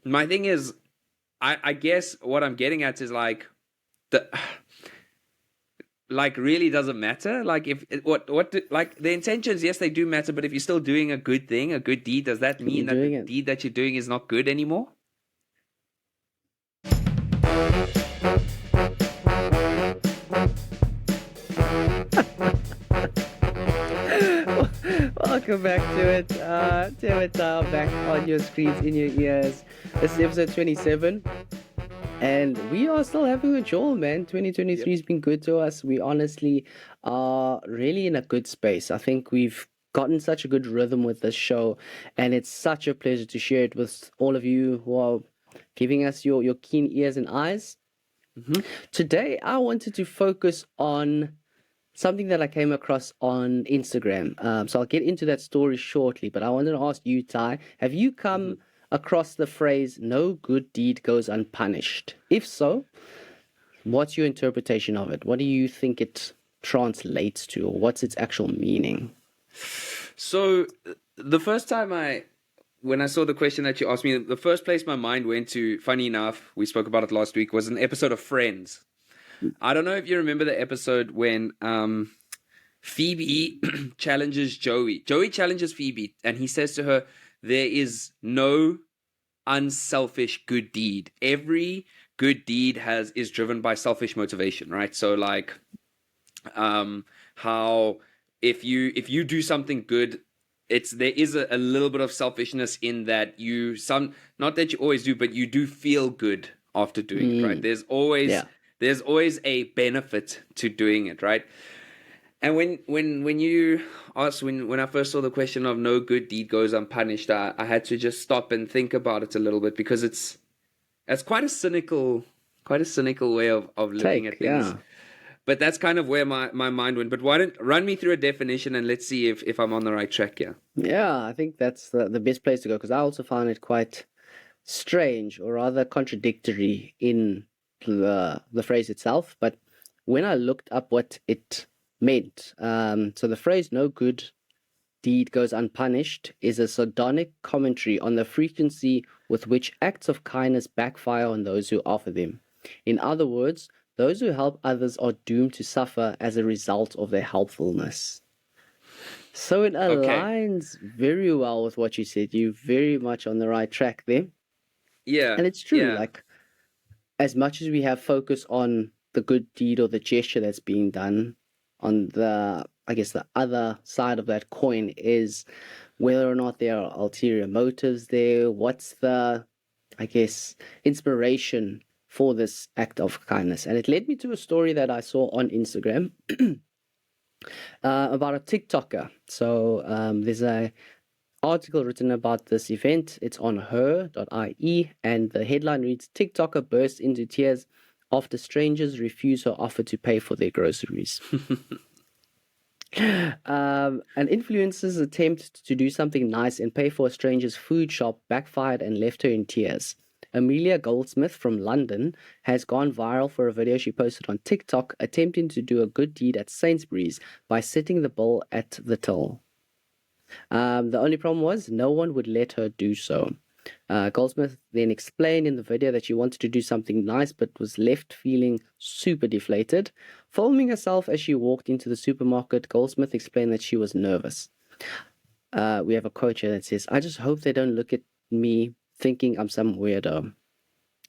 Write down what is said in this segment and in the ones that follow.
my thing is, I guess what I'm getting at is like the like really doesn't matter. Like if like the intentions, yes, they do matter. But if you're still doing a good thing, a good deed, does that You're mean that the doing it. deed that you're doing is not good anymore? Welcome back to it. Tev and Ty are back on your screens, in your ears. This is episode 27. And we are still having a jolt, man. 2023 has been good to us. We honestly are really in a good space. I think we've gotten such a good rhythm with this show, and it's such a pleasure to share it with all of you who are giving us your keen ears and eyes. Today, I wanted to focus on something that I came across on Instagram. So I'll get into that story shortly, but I wanted to ask you, Ty, have you come across the phrase, no good deed goes unpunished? If so, what's your interpretation of it? What do you think it translates to, or what's its actual meaning? So the first time when I saw the question that you asked me, the first place my mind went to, funny enough, we spoke about it last week, was an episode of Friends. I don't know if you remember the episode when Phoebe challenges Joey. Joey challenges Phoebe, and he says to her, there is no unselfish good deed. Every good deed is driven by selfish motivation, right? So like how if you do something good, there is a little bit of selfishness in that not that you always do, but you do feel good after doing it, right? There's always a benefit to doing it, right? And when you asked, when I first saw the question of no good deed goes unpunished, I had to just stop and think about it a little bit, because it's quite a cynical way of looking at things. Yeah. But that's kind of where my mind went. But why don't run me through a definition and let's see if I'm on the right track here. Yeah, I think that's the best place to go, because I also found it quite strange, or rather contradictory, in the phrase itself. But when I looked up what it meant, so the phrase "no good deed goes unpunished" is a sardonic commentary on the frequency with which acts of kindness backfire on those who offer them. In other words, those who help others are doomed to suffer as a result of their helpfulness. So it aligns very well with what you said. You're very much on the right track there. Yeah. And it's true, Yeah. like, as much as we have focus on the good deed or the gesture that's being done, on the other side of that coin is whether or not there are ulterior motives there. What's the, inspiration for this act of kindness? And it led me to a story that I saw on Instagram about a TikToker. So there's a article written about this event. It's on her.ie, and the headline reads, TikToker bursts into tears after strangers refuse her offer to pay for their groceries. An influencer's attempt to do something nice and pay for a stranger's food shop backfired and left her in tears. Amelia Goldsmith from London has gone viral for a video she posted on TikTok attempting to do a good deed at Sainsbury's by setting the bill at the till. The only problem was no one would let her do so. Goldsmith then explained in the video that she wanted to do something nice but was left feeling super deflated. Filming herself as she walked into the supermarket, Goldsmith explained that she was nervous. We have a quote here that says, I just hope they don't look at me thinking I'm some weirdo.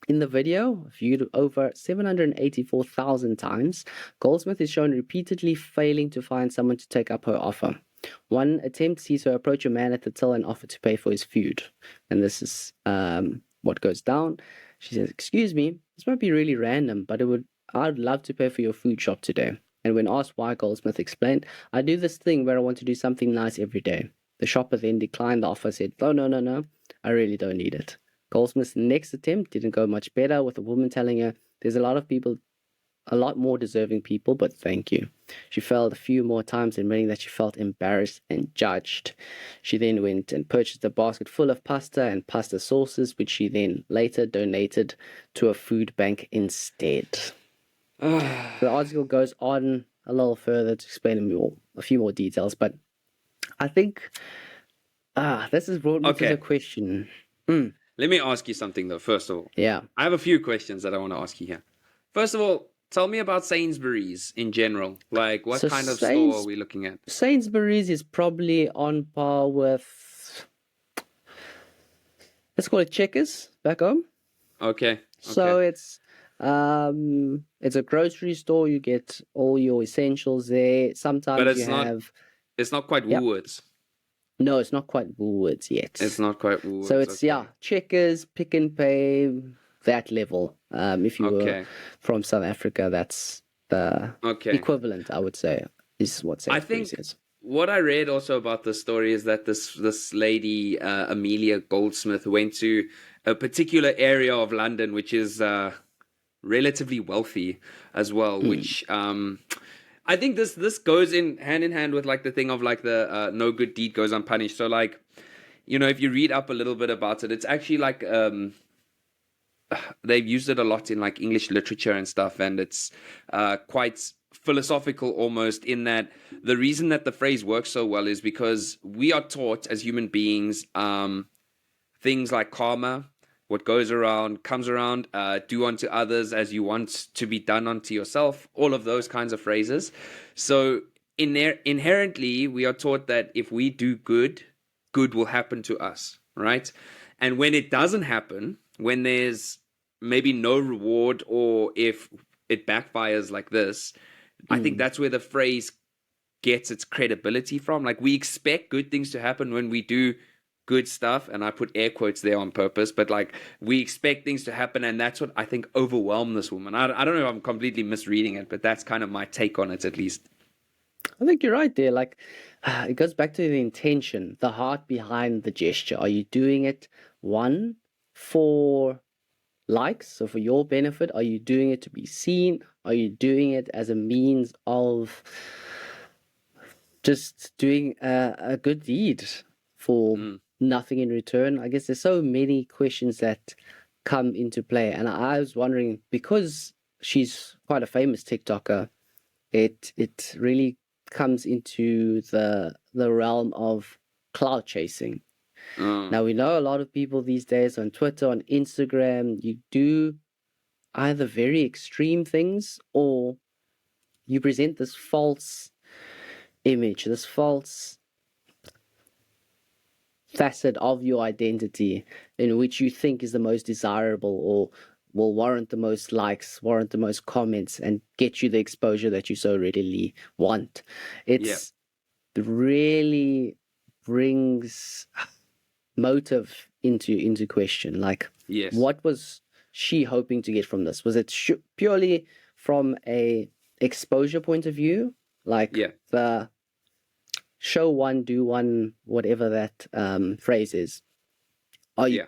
In the video, viewed over 784,000 times, Goldsmith is shown repeatedly failing to find someone to take up her offer. One attempt sees her approach a man at the till and offer to pay for his food. And this is what goes down. She says, excuse me, this might be really random, but I'd love to pay for your food shop today. And when asked why, Goldsmith explained, I do this thing where I want to do something nice every day. The shopper then declined the offer, said, no, I really don't need it. Goldsmith's next attempt didn't go much better, with the woman telling her, there's a lot more deserving people, but thank you. She failed a few more times, admitting that she felt embarrassed and judged. She then went and purchased a basket full of pasta and pasta sauces, which she then later donated to a food bank instead. The article goes on a little further to explain a few more details, but I think this has brought me to the question. Let me ask you something though. First of all, Yeah. I have a few questions that I want to ask you here. First of all, tell me about Sainsbury's in general. Like, what So kind of store are we looking at? Sainsbury's is probably on par with, let's call it Checkers back home. Okay. So it's a grocery store. You get all your essentials there. But Sometimes you have, it's not quite yep. Woolworths. No, it's not quite Woolworths yet. It's not quite Woolworths. So it's Checkers, Pick and Pay, that level. If you were from South Africa, that's the equivalent, I would say, is what Sainsbury's is. What I read also about this story is that this lady, Amelia Goldsmith, went to a particular area of London, which is relatively wealthy as well, which I think this goes in hand with like the thing of like the no good deed goes unpunished. So like, you know, if you read up a little bit about it, it's actually like they've used it a lot in like English literature and stuff, and it's quite philosophical almost, in that the reason that the phrase works so well is because we are taught as human beings things like karma, what goes around comes around, do unto others as you want to be done unto yourself, all of those kinds of phrases. So inherently we are taught that if we do good, good will happen to us, right? And when it doesn't happen, when there's maybe no reward, or if it backfires like this, I think that's where the phrase gets its credibility from. Like, we expect good things to happen when we do good stuff, and I put air quotes there on purpose, but like, we expect things to happen, and that's what I think overwhelmed this woman. I don't know if I'm completely misreading it, but that's kind of my take on it, at least. I think you're right there. Like, it goes back to the intention, the heart behind the gesture. Are you doing it, one, for likes, so for your benefit? Are you doing it to be seen? Are you doing it as a means of just doing a good deed for nothing in return? I guess there's so many questions that come into play, and I was wondering, because she's quite a famous TikToker, it really comes into the realm of clout chasing. Now, we know a lot of people these days on Twitter, on Instagram, you do either very extreme things, or you present this false image, this false facet of your identity in which you think is the most desirable, or will warrant the most likes, warrant the most comments, and get you the exposure that you so readily want. It's really brings motive into question. Like, what was she hoping to get from this? Was it purely from a exposure point of view, like the show one, do one, whatever that phrase is?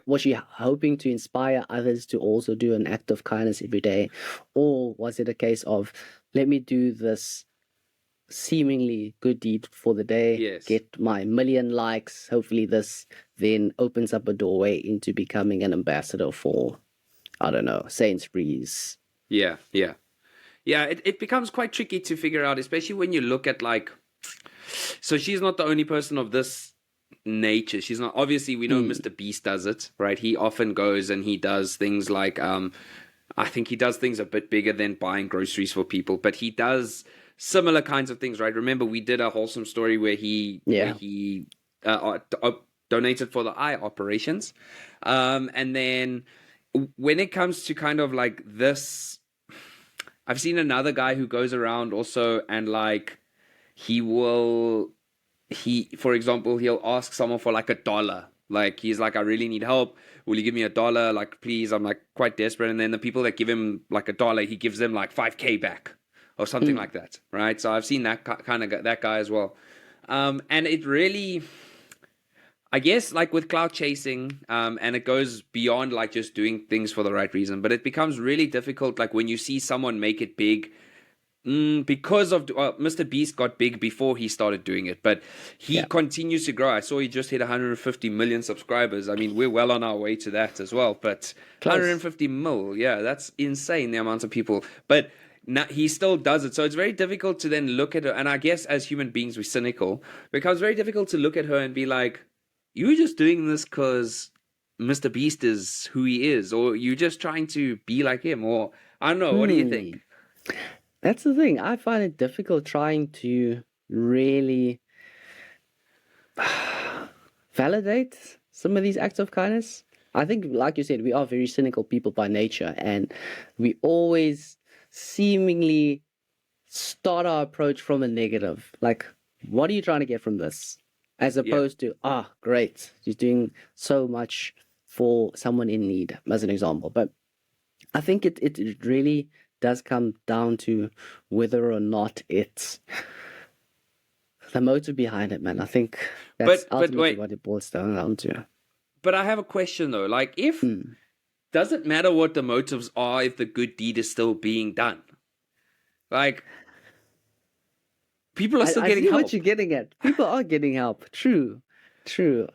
Was she hoping to inspire others to also do an act of kindness every day? Or was it a case of, let me do this seemingly good deed for the day, get my 1 million likes, hopefully this then opens up a doorway into becoming an ambassador for, I don't know, Sainsbury's? It becomes quite tricky to figure out, especially when you look at, like, so she's not the only person of this nature. She's not, obviously we know Mr. Beast does it, right? He often goes and he does things like I think he does things a bit bigger than buying groceries for people, but he does similar kinds of things, right? Remember, we did a wholesome story where he donated for the eye operations, and then when it comes to kind of like this, I've seen another guy who goes around also, and like for example, he'll ask someone for like $1. Like, he's like, I really need help. Will you give me $1? Like, please, I'm like quite desperate. And then the people that give him like $1, he gives them like 5K back or something like that, right? So I've seen that kind of that guy as well. And it really, I guess, like with clout chasing, and it goes beyond like just doing things for the right reason, but it becomes really difficult, like when you see someone make it big, because of Mr. Beast got big before he started doing it, but he continues to grow. I saw he just hit 150 million subscribers. I mean, we're well on our way to that as well, but close. 150 mil, that's insane, the amount of people. But now he still does it, so it's very difficult to then look at her, and I guess as human beings we're cynical. It becomes very difficult to look at her and be like, you're just doing this because Mr. Beast is who he is, or you're just trying to be like him, or I don't know. What do you think? That's the thing. I find it difficult trying to really validate some of these acts of kindness. I think, like you said, we are very cynical people by nature, and we always seemingly start our approach from a negative. Like, what are you trying to get from this? As opposed to, great, he's doing so much for someone in need, as an example. But I think it really does come down to whether or not it's the motive behind it, man. I think that's ultimately what it boils down to. But I have a question though. Like, if does it matter what the motives are if the good deed is still being done? Like, people are still getting help. I see what you're getting at. People are getting help. True. Do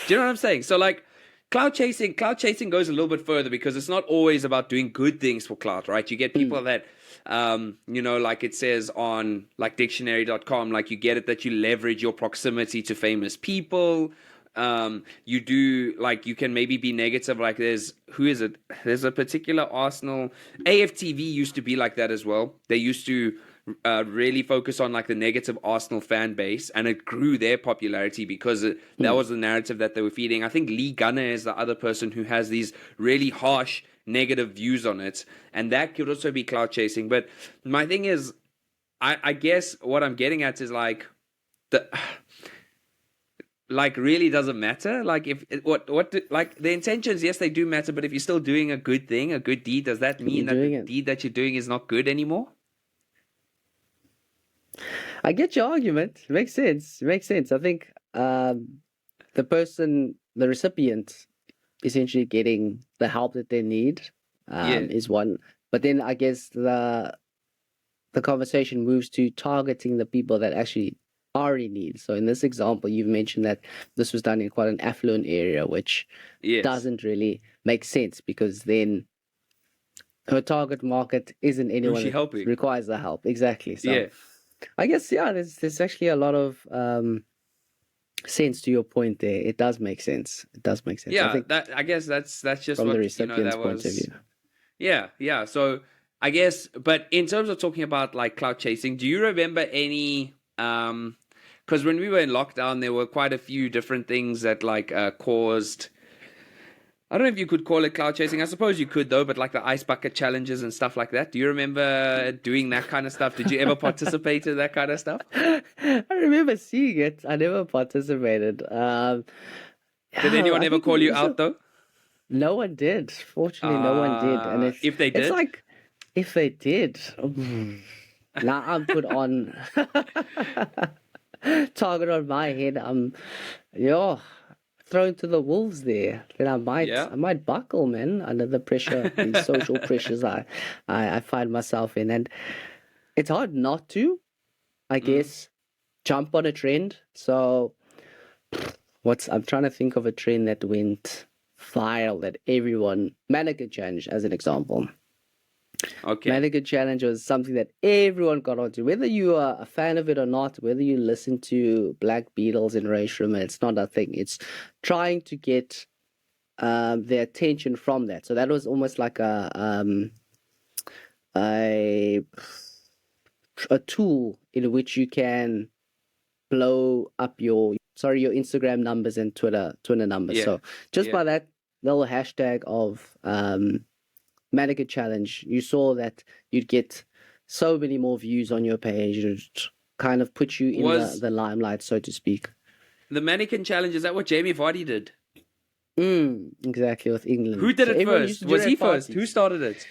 you know what I'm saying? So, like, clout chasing goes a little bit further, because it's not always about doing good things for clout, right? You get people that, like it says on like dictionary.com, like you get it that you leverage your proximity to famous people. You do, like, you can maybe be negative. Like, there's a particular Arsenal, AFTV used to be like that as well. They used to really focus on like the negative Arsenal fan base, and it grew their popularity because that was the narrative that they were feeding. I think Lee Gunner is the other person who has these really harsh negative views on it, and that could also be clout chasing. But my thing is, I guess what I'm getting at is like like, really doesn't matter. Like, if like the intentions, yes, they do matter, but if you're still doing a good thing, a good deed, does that mean that the deed that you're doing is not good anymore? I get your argument. It makes sense. I think the recipient, essentially getting the help that they need is one. But then I guess the conversation moves to targeting the people that actually are in need. So in this example, you've mentioned that this was done in quite an affluent area, which doesn't really make sense, because then her target market isn't anyone that requires the help. Exactly. So I guess, there's actually a lot of sense to your point there. It does make sense. Yeah, I guess that's just from what, the recipient's point of view. Yeah. So I guess, but in terms of talking about like clout chasing, do you remember any? Because when we were in lockdown, there were quite a few different things that like caused. I don't know if you could call it clout chasing. I suppose you could, though, but like the ice bucket challenges and stuff like that. Do you remember doing that kind of stuff? Did you ever participate in that kind of stuff? I remember seeing it. I never participated. Did anyone ever call you out, though? No one did. Fortunately, no one did. And if they did? It's like, if they did, now I'm put on target on my head. I'm, thrown to the wolves there. Then I might buckle, man, under the pressure, these social pressures I find myself in. And it's hard not to, I guess, jump on a trend. So I'm trying to think of a trend that went viral that everyone, mannequin challenge as an example. Okay. Mannequin challenge was something that everyone got onto, whether you are a fan of it or not, whether you listen to Black Beatles and Ray Shrummer. It's not a thing. It's trying to get their attention from that. So that was almost like a tool in which you can blow up your Instagram numbers and Twitter numbers. So just by that little hashtag of mannequin challenge, you saw that you'd get so many more views on your page. It kind of put you in the limelight, so to speak. The mannequin challenge, is that what Jamie Vardy did? Exactly, with England. Who did it first? Was he first? Who started it?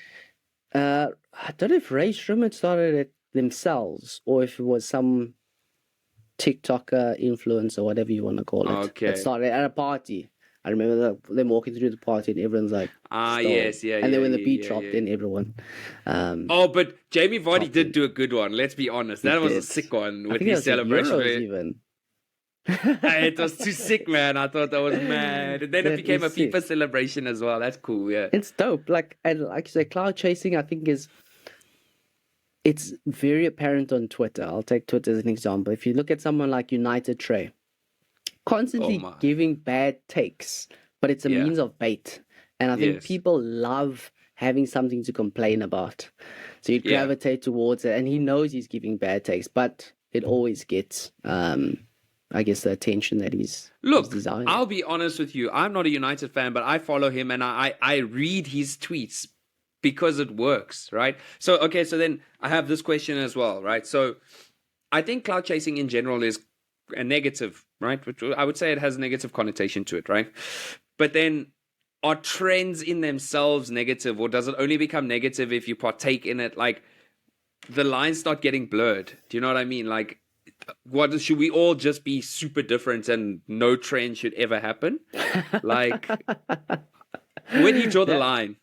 I don't know if Ray Shrummer started it themselves, or if it was some TikToker influencer, whatever you want to call it. Okay. It started at a party. I remember them walking through the party and everyone's like, yes, and then when the beat dropped, then everyone. But Jamie Vardy did do a good one. Let's be honest, that was a sick one with his celebration. Even. It was too sick, man. I thought that was mad, and then it became a FIFA celebration as well. That's cool, yeah. It's dope. Like you say, cloud chasing, I think it's very apparent on Twitter. I'll take Twitter as an example. If you look at someone like United Trey, constantly my. giving bad takes, but it's a Yeah. means of bait. And I think Yes. people love having something to complain about. So you'd Yeah. gravitate towards it, and he knows he's giving bad takes, but it always gets, I guess, the attention that he's Look, desiring. I'll be honest with you. I'm not a United fan, but I follow him and I read his tweets because it works, right? So, okay, so then I have this question as well, right? So I think clout chasing in general is a negative, right? Which I would say it has a negative connotation to it, right? But then are trends in themselves negative, or does it only become negative if you partake in it? Like the lines start getting blurred. Do you know what I mean? Like, what should we all just be super different and no trend should ever happen? Like, where do you draw the line?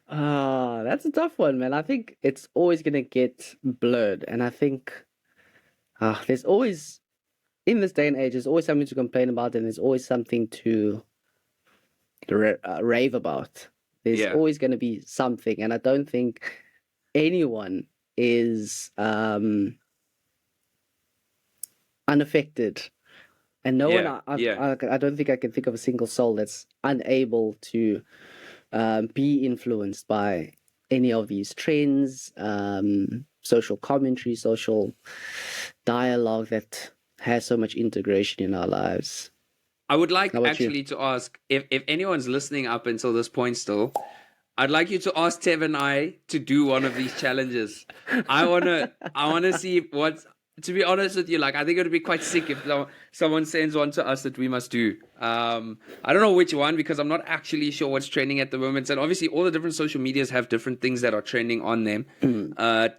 That's a tough one, man. I think it's always gonna get blurred, and I think there's always, in this day and age, there's always something to complain about, and there's always something to rave about. There's Yeah. always going to be something, and I don't think anyone is unaffected. And no one, I don't think I can think of a single soul that's unable to be influenced by any of these trends, social commentary, social dialogue that has so much integration in our lives. I would like actually to ask if anyone's listening up until this point still, I'd like you to ask Tev and I to do one of these challenges. I wanna see what's. To be honest with you, like I think it would be quite sick if someone sends one to us that we must do. I don't know which one because I'm not actually sure what's trending at the moment. And obviously, all the different social medias have different things that are trending on them.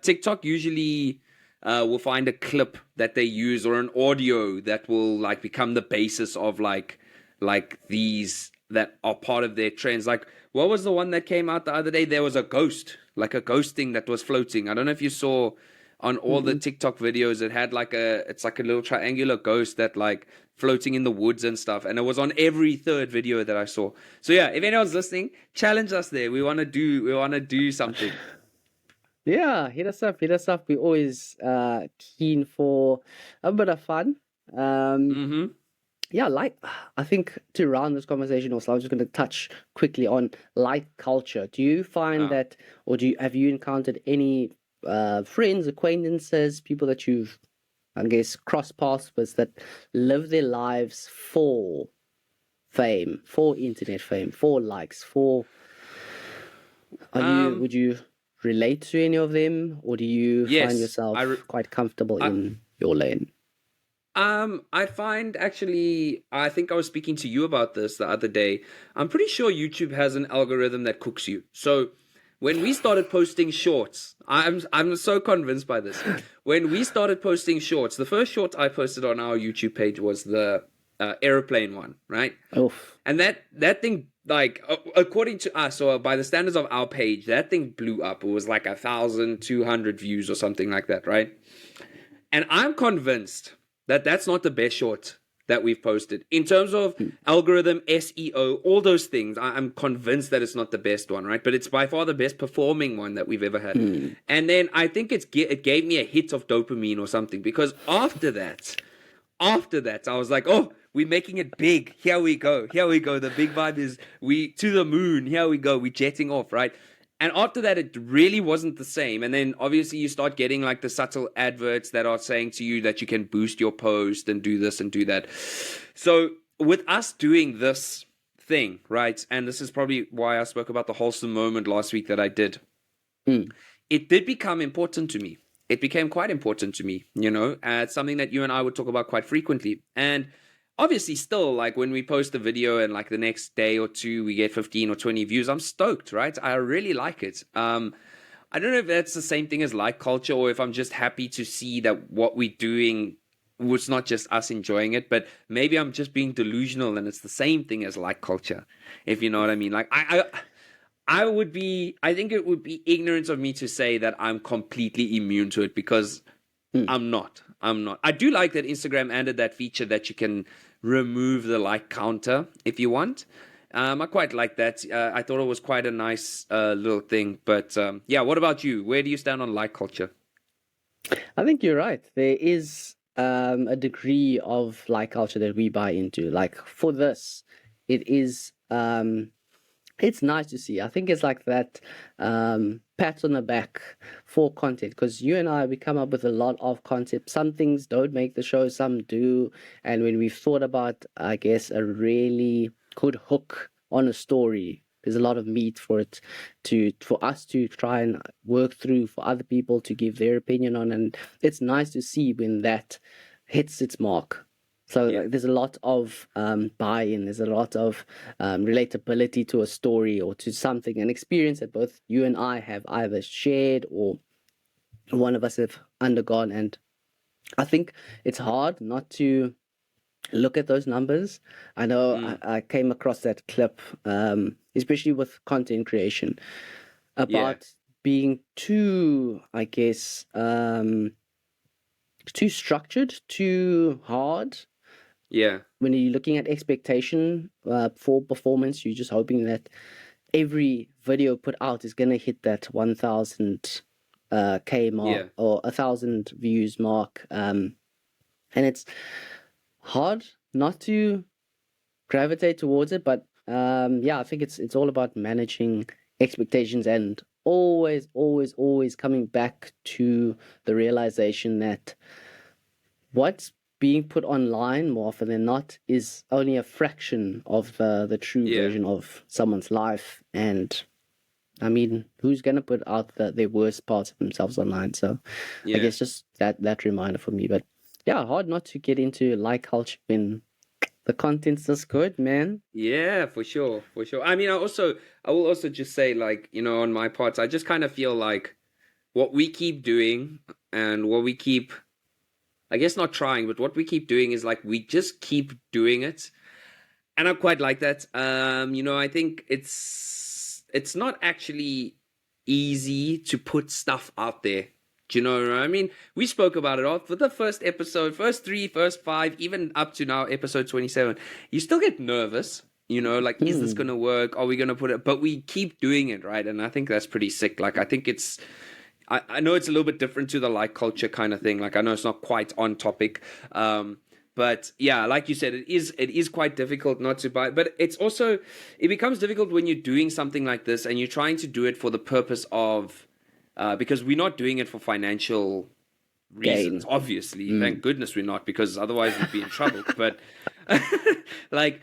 TikTok usually will find a clip that they use or an audio that will like become the basis of like these that are part of their trends. Like, what was the one that came out the other day? There was a ghost thing that was floating. I don't know if you saw on all the TikTok videos. It had it's like a little triangular ghost that like floating in the woods and stuff. And it was on every third video that I saw. So yeah, if anyone's listening, challenge us there. We want to do something. Yeah, hit us up. We're always keen for a bit of fun. Yeah, I think to round this conversation also, I'm just going to touch quickly on like culture. Do you find that, or have you encountered any friends, acquaintances, people that you've, I guess, crossed paths with that live their lives for fame, for internet fame, for likes, for... would you relate to any of them, or do you find yourself quite comfortable in your lane? I find actually, I think I was speaking to you about this the other day. I'm pretty sure YouTube has an algorithm that cooks you. So when we started posting shorts, I'm so convinced by this. When we started posting shorts, the first short I posted on our YouTube page was the airplane one, right? Oof. And that thing, like, according to us, or by the standards of our page, that thing blew up. It was like 1,200 views or something like that, right? And I'm convinced that that's not the best short that we've posted. In terms of algorithm, SEO, all those things, I'm convinced that it's not the best one, right? But it's by far the best performing one that we've ever had. And then I think it gave me a hit of dopamine or something, because after that, I was like, oh, we're making it big. Here we go. The big vibe is we to the moon. Here we go. We're jetting off, right? And after that, it really wasn't the same. And then obviously you start getting like the subtle adverts that are saying to you that you can boost your post and do this and do that. So with us doing this thing, right? And this is probably why I spoke about the wholesome moment last week that I did. It did become important to me. It became quite important to me, you know, it's something that you and I would talk about quite frequently. And obviously still, like when we post a video and like the next day or two we get 15 or 20 views, I'm stoked, right? I really like it. I don't know if that's the same thing as like culture, or if I'm just happy to see that what we're doing was not just us enjoying it, but maybe I'm just being delusional and it's the same thing as like culture, if you know what I mean. Like I think it would be ignorant of me to say that I'm completely immune to it, because I'm not. I do like that Instagram added that feature that you can remove the like counter if you want. I quite like that. I thought it was quite a nice little thing. But yeah, what about you? Where do you stand on like culture? I think you're right. There is a degree of like culture that we buy into. Like for this, it is it's nice to see. I think it's like that pat on the back for content, because you and I, we come up with a lot of concepts. Some things don't make the show, some do. And when we've thought about, I guess, a really good hook on a story, there's a lot of meat for it for us to try and work through, for other people to give their opinion on. And it's nice to see when that hits its mark. So there's a lot of buy-in, there's a lot of relatability to a story or to something, an experience that both you and I have either shared or one of us have undergone. And I think it's hard not to look at those numbers. I know I came across that clip, especially with content creation, about being too, I guess, too structured, too hard. Yeah. When you're looking at expectation for performance, you're just hoping that every video put out is going to hit that 1,000 K mark or 1,000 views mark. And it's hard not to gravitate towards it. But I think it's all about managing expectations and always coming back to the realization that what's being put online more often than not is only a fraction of the true version of someone's life. And I mean, who's going to put out their worst parts of themselves online? So I guess just that reminder for me. But yeah, hard not to get into like culture when the content's just good, man. Yeah, for sure. I mean, I will also just say, like, you know, on my parts, I just kind of feel like what we keep doing and what we keep, I guess not trying, but what we keep doing is like we just keep doing it. And I quite like that. You know, I think it's not actually easy to put stuff out there. Do you know what I mean? We spoke about it all for the first episode, first 3, first 5, even up to now, episode 27. You still get nervous, you know, like, is this going to work? Are we going to put it? But we keep doing it, right? And I think that's pretty sick. Like, I think I know it's a little bit different to the like culture kind of thing. Like, I know it's not quite on topic. But yeah, like you said, it is quite difficult not to buy. But it's also, it becomes difficult when you're doing something like this and you're trying to do it for the purpose of, because we're not doing it for financial reasons, obviously. Thank goodness we're not, because otherwise we'd be in trouble. But like,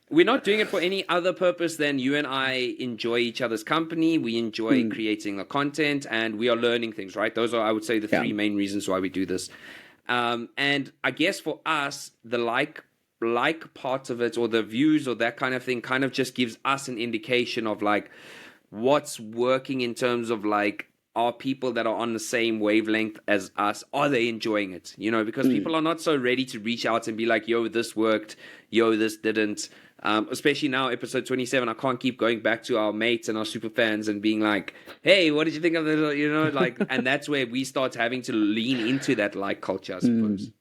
we're not doing it for any other purpose than you and I enjoy each other's company. We enjoy creating the content, and we are learning things, right? Those are, I would say, the 3 main reasons why we do this. And I guess for us, the like part of it, or the views or that kind of thing, kind of just gives us an indication of like what's working in terms of like, are people that are on the same wavelength as us, are they enjoying it? You know, because people are not so ready to reach out and be like, yo, this worked, yo, this didn't. Especially now, episode 27, I can't keep going back to our mates and our super fans and being like, hey, what did you think of this? You know, like, and that's where we start having to lean into that like culture, I suppose.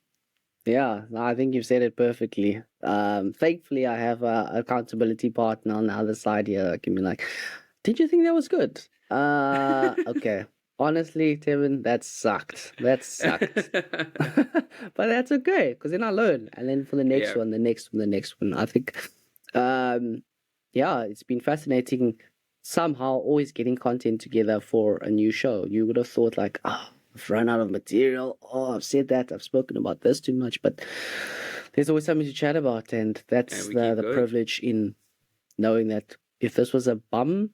Yeah, I think you've said it perfectly. Thankfully, I have a accountability partner on the other side here that can be like, did you think that was good? Okay. Honestly, Tevin, that sucked. But that's okay, because then I learn. And then for the next one, the next one. I think, it's been fascinating somehow always getting content together for a new show. You would have thought like, I've run out of material. Oh, I've said that. I've spoken about this too much. But there's always something to chat about. And that's the privilege in knowing that if this was a bum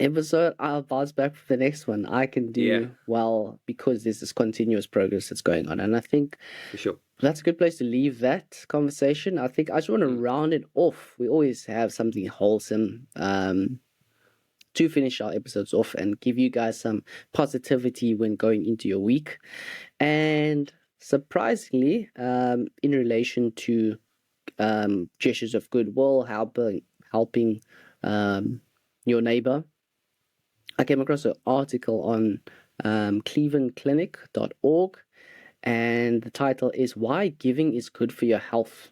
episode, I'll bounce back for the next one. I can do well because there's this continuous progress that's going on. And I think for sure that's a good place to leave that conversation. I think I just want to round it off. We always have something wholesome to finish our episodes off and give you guys some positivity when going into your week. And surprisingly, in relation to gestures of goodwill, helping your neighbor, I came across an article on clevelandclinic.org, and the title is Why Giving is Good for Your Health.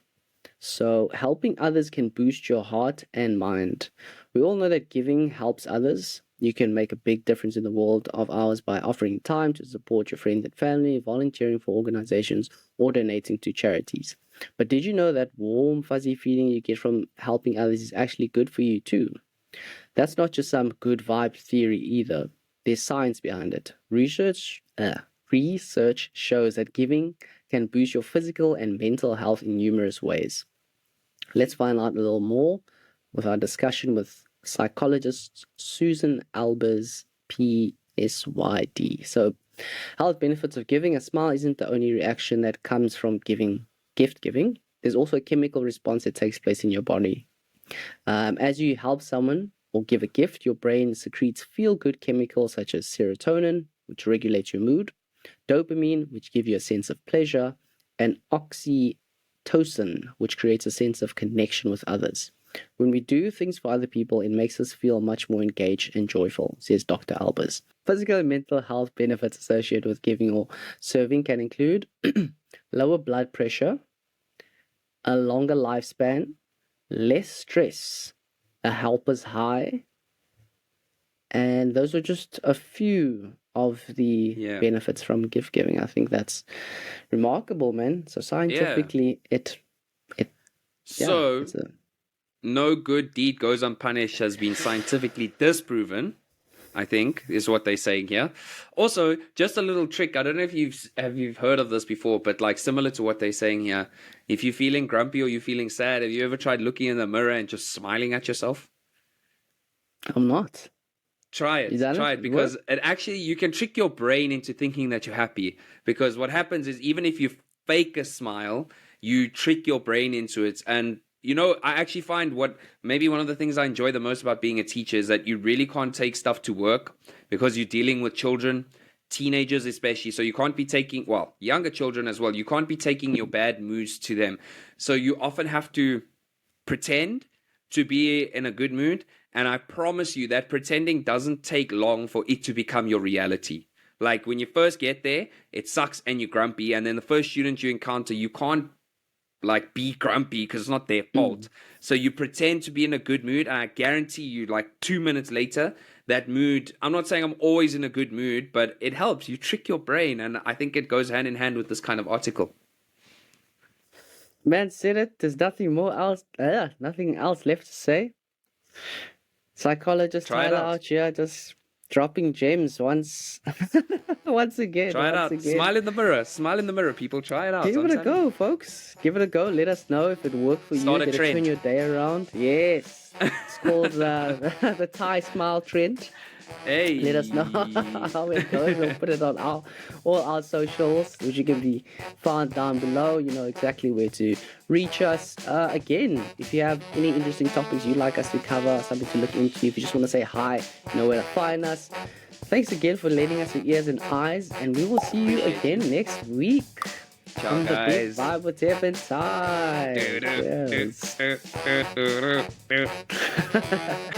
So helping others can boost your heart and mind. We all know that giving helps others. You can make a big difference in the world of ours by offering time to support your friends and family, volunteering for organizations, or donating to charities. But did you know that warm, fuzzy feeling you get from helping others is actually good for you too? That's not just some good vibe theory either. There's science behind it. Research shows that giving can boost your physical and mental health in numerous ways. Let's find out a little more with our discussion with psychologist Susan Albers, PSYD. So, health benefits of giving. A smile isn't the only reaction that comes from gift giving. There's also a chemical response that takes place in your body. As you help someone or give a gift, your brain secretes feel-good chemicals such as serotonin, which regulates your mood, dopamine, which gives you a sense of pleasure, and oxytocin, which creates a sense of connection with others. When we do things for other people, it makes us feel much more engaged and joyful, says Dr. Albers. Physical and mental health benefits associated with giving or serving can include lower blood pressure, a longer lifespan, less stress, a helper's high, and those are just a few of the benefits from gift giving. I think that's remarkable, man. So scientifically, no good deed goes unpunished has been scientifically disproven, I think, is what they're saying here. Also, just a little trick. I don't know if you've heard of this before, but like similar to what they're saying here. If you're feeling grumpy or you're feeling sad, have you ever tried looking in the mirror and just smiling at yourself? I'm not. Try it because it actually, you can trick your brain into thinking that you're happy, because what happens is even if you fake a smile, you trick your brain into it. And you know, I actually find maybe one of the things I enjoy the most about being a teacher is that you really can't take stuff to work because you're dealing with children, teenagers especially. So you can't be taking, younger children as well. You can't be taking your bad moods to them. So you often have to pretend to be in a good mood. And I promise you that pretending doesn't take long for it to become your reality. Like when you first get there, it sucks and you're grumpy. And then the first student you encounter, you can't like be grumpy because it's not their fault. So you pretend to be in a good mood, and I guarantee you like 2 minutes later, that mood, I'm not saying I'm always in a good mood, but it helps. You trick your brain, and I think it goes hand in hand with this kind of article. Man said it. There's nothing else left to say. Psychologist Tyler out here just dropping gems once again. Try it out. Again. Smile in the mirror, people. Try it out. Give it a go, folks. Give it a go. Let us know if it worked for you. Did it turn your day around? Yes. It's called the Thai Smile Trend. Hey. Let us know how it goes. We'll put it on all our socials, which you can be found down below. You know exactly where to reach us. Again, if you have any interesting topics you'd like us to cover, something to look into, if you just want to say hi, you know where to find us. Thanks again for lending us your ears and eyes, and we will see you again next week. Ciao, guys. The Big Vibe with Tev and Ty. Yes.